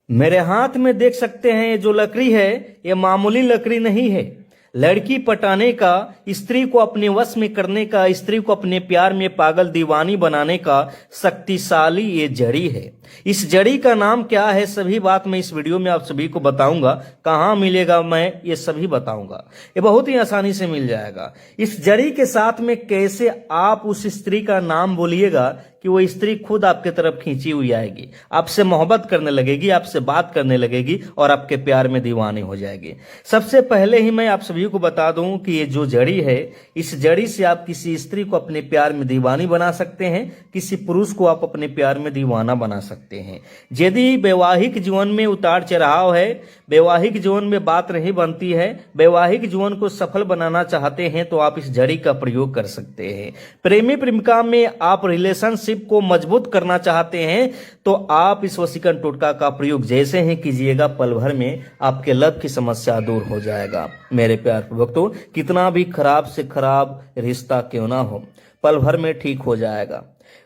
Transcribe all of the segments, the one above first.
मेरे हाथ में देख सकते हैं ये जो लकड़ी है ये मामूली लकड़ी नहीं है। लड़की पटाने का, स्त्री को अपने वश में करने का, स्त्री को अपने प्यार में पागल दीवानी बनाने का शक्तिशाली ये जड़ी है। इस जड़ी का नाम क्या है, सभी बात मैं इस वीडियो में आप सभी को बताऊंगा। कहाँ मिलेगा मैं ये सभी बताऊंगा। ये बहुत ही आसानी से मिल जाएगा। इस जड़ी के साथ में कैसे आप उस स्त्री का नाम बोलिएगा कि वो स्त्री खुद आपके तरफ खींची हुई आएगी, आपसे मोहब्बत करने लगेगी, आपसे बात करने लगेगी और आपके प्यार में दीवानी हो जाएगी। सबसे पहले ही मैं आप सभी को बता दूं कि ये जो जड़ी है, इस जड़ी से आप किसी स्त्री को अपने प्यार में दीवानी बना सकते हैं, किसी पुरुष को आप अपने प्यार में दीवाना बना सकते हैं। यदि वैवाहिक जीवन में उतार चढ़ाव है, वैवाहिक जीवन में बात नहीं बनती है, वैवाहिक जीवन को सफल बनाना चाहते हैं तो आप इस जड़ी का प्रयोग कर सकते हैं। प्रेमी प्रेमिका में आप रिलेशनशिप को मजबूत करना चाहते हैं तो आप इस वशीकरण टोटका का प्रयोग जैसे ही कीजिएगा, पल भर में आपके लव की समस्या दूर हो जाएगा। मेरे प्यार भक्तों, कितना भी खराब से खराब रिश्ता क्यों ना हो, पल भर में ठीक हो जाएगा।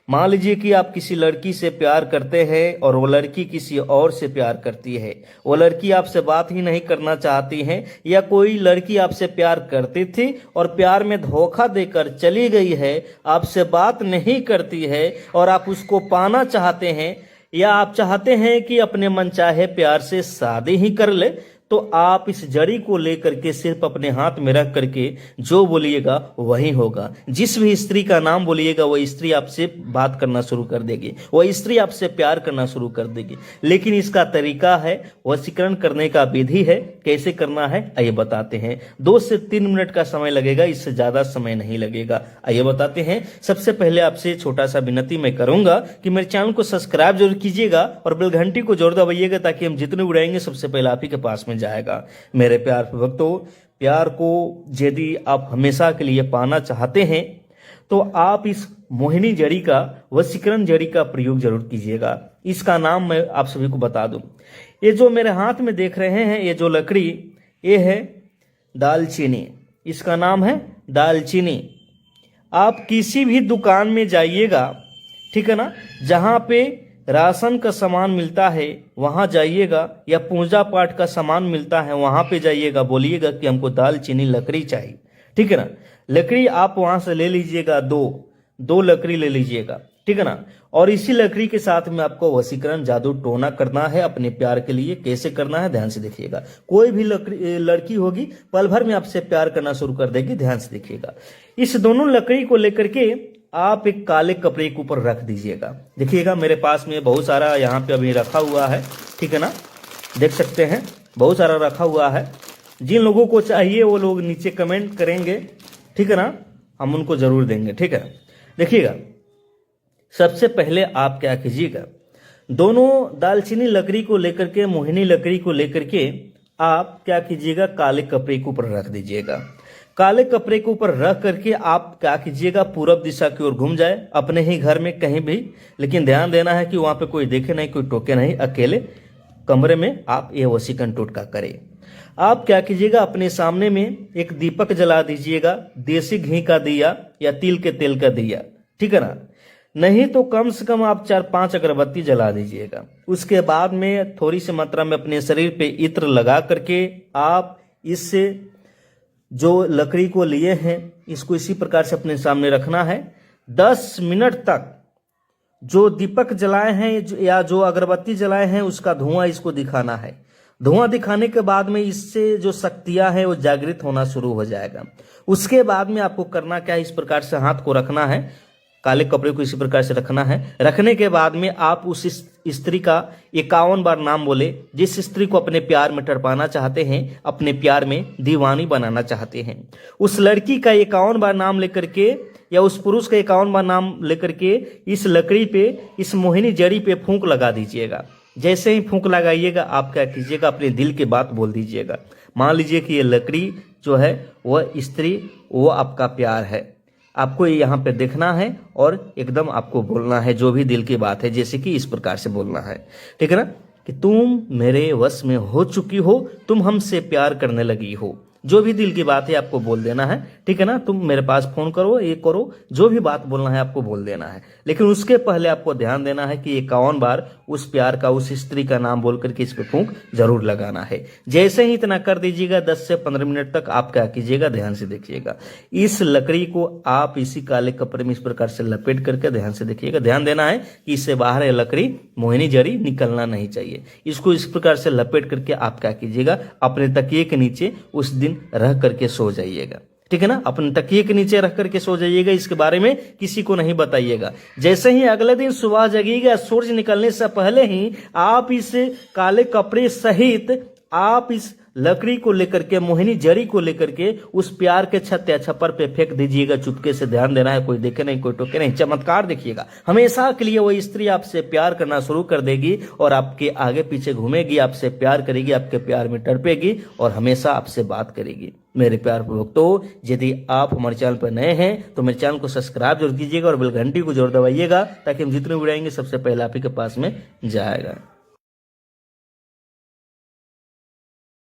मान लीजिए कि आप किसी लड़की से प्यार करते हैं और वो लड़की किसी और से प्यार करती है, वो लड़की आपसे बात ही नहीं करना चाहती है, या कोई लड़की आपसे प्यार करती थी और प्यार में धोखा देकर चली गई है, आपसे बात नहीं करती है और आप उसको पाना चाहते हैं, या आप चाहते हैं कि अपने मनचाहे प्यार से शादी ही कर ले, तो आप इस जड़ी को लेकर के सिर्फ अपने हाथ में रख करके जो बोलिएगा वही होगा। जिस भी स्त्री का नाम बोलिएगा वह स्त्री आपसे बात करना शुरू कर देगी, वह स्त्री आपसे प्यार करना शुरू कर देगी। लेकिन इसका तरीका है, वशीकरण करने का विधि है, कैसे करना है आइए बताते हैं। 2 से 3 मिनट का समय लगेगा, इससे ज्यादा समय नहीं लगेगा। आइए बताते हैं। सबसे पहले आपसे छोटा सा विनती मैं करूंगा कि मेरे चैनल को सब्सक्राइब जरूर कीजिएगा और बेल घंटी को जरूर दबाइएगा, ताकि हम जितने उड़ाएंगे सबसे पहले आप ही के पास में जाएगा। मेरे प्यार भक्तों, प्यार को यदि आप हमेशा के लिए पाना चाहते हैं तो आप इस मोहिनी जड़ी का, वशीकरण जड़ी का प्रयोग जरूर कीजिएगा। इसका नाम मैं आप सभी को बता दूं। ये जो मेरे हाथ में देख रहे हैं, ये जो लकड़ी, ये है दालचीनी। इसका नाम है दालचीनी। आप किसी भी दुकान में जाइएगा, ठीक है ना, जहां पे राशन का सामान मिलता है वहां जाइएगा, या पूजा पाठ का सामान मिलता है वहां पे जाइएगा, बोलिएगा कि हमको दालचीनी लकड़ी चाहिए, ठीक है ना। लकड़ी आप वहां से ले लीजिएगा, दो लकड़ी ले लीजिएगा, ठीक है ना। और इसी लकड़ी के साथ में आपको वशीकरण जादू टोना करना है अपने प्यार के लिए। कैसे करना है ध्यान से देखिएगा। कोई भी लड़की होगी पल भर में आपसे प्यार करना शुरू कर देगी, ध्यान से देखिएगा। इस दोनों लकड़ी को लेकर के आप एक काले कपड़े के ऊपर रख दीजिएगा। देखिएगा मेरे पास में बहुत सारा यहाँ पे अभी रखा हुआ है, ठीक है ना, देख सकते हैं बहुत सारा रखा हुआ है। जिन लोगों को चाहिए वो लोग नीचे कमेंट करेंगे, ठीक है ना, हम उनको जरूर देंगे, ठीक है। देखिएगा सबसे पहले आप क्या कीजिएगा, दोनों दालचीनी लकड़ी को लेकर के, मोहिनी लकड़ी को लेकर के आप क्या कीजिएगा, काले कपड़े के ऊपर रख दीजिएगा। काले कपड़े के ऊपर रख करके आप क्या कीजिएगा, पूरब दिशा की ओर घूम जाए, अपने ही घर में कहीं भी, लेकिन ध्यान देना है कि वहां पे कोई देखे नहीं, कोई टोके नहीं, अकेले कमरे में आप ये वशीकरण टोटका करें। आप क्या कीजिएगा, अपने सामने में एक दीपक जला दीजिएगा, देसी घी का दिया या तिल के तेल का दिया, ठीक है ना, नहीं तो कम से कम आप 4-5 अगरबत्ती जला दीजिएगा। उसके बाद में थोड़ी सी मात्रा में अपने शरीर पे इत्र लगा करके आप इससे जो लकड़ी को लिए हैं इसको इसी प्रकार से अपने सामने रखना है। 10 मिनट तक जो दीपक जलाए हैं या जो अगरबत्ती जलाए हैं उसका धुआं इसको दिखाना है। धुआं दिखाने के बाद में इससे जो शक्तियां हैं वो जागृत होना शुरू हो जाएगा। उसके बाद में आपको करना क्या है, इस प्रकार से हाथ को रखना है, काले कपड़े को इसी प्रकार से रखना है। रखने के बाद में आप उस स्त्री का 51 बार नाम बोले, जिस स्त्री को अपने प्यार में तड़पाना चाहते हैं, अपने प्यार में दीवानी बनाना चाहते हैं, उस लड़की का 51 बार नाम लेकर के या उस पुरुष का 51 बार नाम लेकर के इस लकड़ी पे, इस मोहिनी जड़ी पे फूंक लगा दीजिएगा। जैसे ही फूंक लगाइएगा आप क्या कीजिएगा, अपने दिल की बात बोल दीजिएगा। मान लीजिए कि ये लकड़ी जो है वह स्त्री, वो आपका प्यार है। आपको यहाँ पे देखना है और एकदम आपको बोलना है जो भी दिल की बात है, जैसे कि इस प्रकार से बोलना है, ठीक है ना, कि तुम मेरे वश में हो चुकी हो, तुम हमसे प्यार करने लगी हो। जो भी दिल की बात है आपको बोल देना है, ठीक है ना। तुम मेरे पास फोन करो, ये करो, जो भी बात बोलना है आपको बोल देना है। लेकिन उसके पहले आपको ध्यान देना है कि 51 बार उस प्यार का, उस स्त्री का नाम बोल करके इस पे फूंक जरूर लगाना है। जैसे ही इतना कर दीजिएगा 10 से 15 मिनट तक आप क्या कीजिएगा, ध्यान से देखिएगा, इस लकड़ी को आप इसी काले कपड़े में इस प्रकार से लपेट करके ध्यान से देखिएगा। ध्यान देना है कि इससे बाहर ये लकड़ी, मोहिनी जरी निकलना नहीं चाहिए। इसको इस प्रकार से लपेट करके आप क्या कीजिएगा, अपने तकिए के नीचे उस दिन रह करके सो जाइएगा। ठीक है ना, अपने तकिए के नीचे रख करके सो जाइएगा। इसके बारे में किसी को नहीं बताइएगा। जैसे ही अगले दिन सुबह जगिएगा, सूरज निकलने से पहले ही आप इस काले कपड़े सहित आप इस लकड़ी को लेकर के, मोहिनी जरी को लेकर के उस प्यार के छत या छप्पर पे फेंक दीजिएगा चुपके से। ध्यान देना है, कोई देखे नहीं, कोई टोके नहीं। चमत्कार देखिएगा, हमेशा के लिए वो स्त्री आपसे प्यार करना शुरू कर देगी और आपके आगे पीछे घूमेगी, आपसे प्यार करेगी, आपके प्यार में तड़पेगी और हमेशा आपसे बात करेगी। मेरे प्यार भक्तों, यदि आप हमारे चैनल पर नए हैं तो मेरे चैनल को सब्सक्राइब जरूर कीजिएगा और बेल घंटी को जरूर दबाइएगा ताकि हम जितने वीडियो आएंगे सबसे पहले आप ही के पास में जाएगा।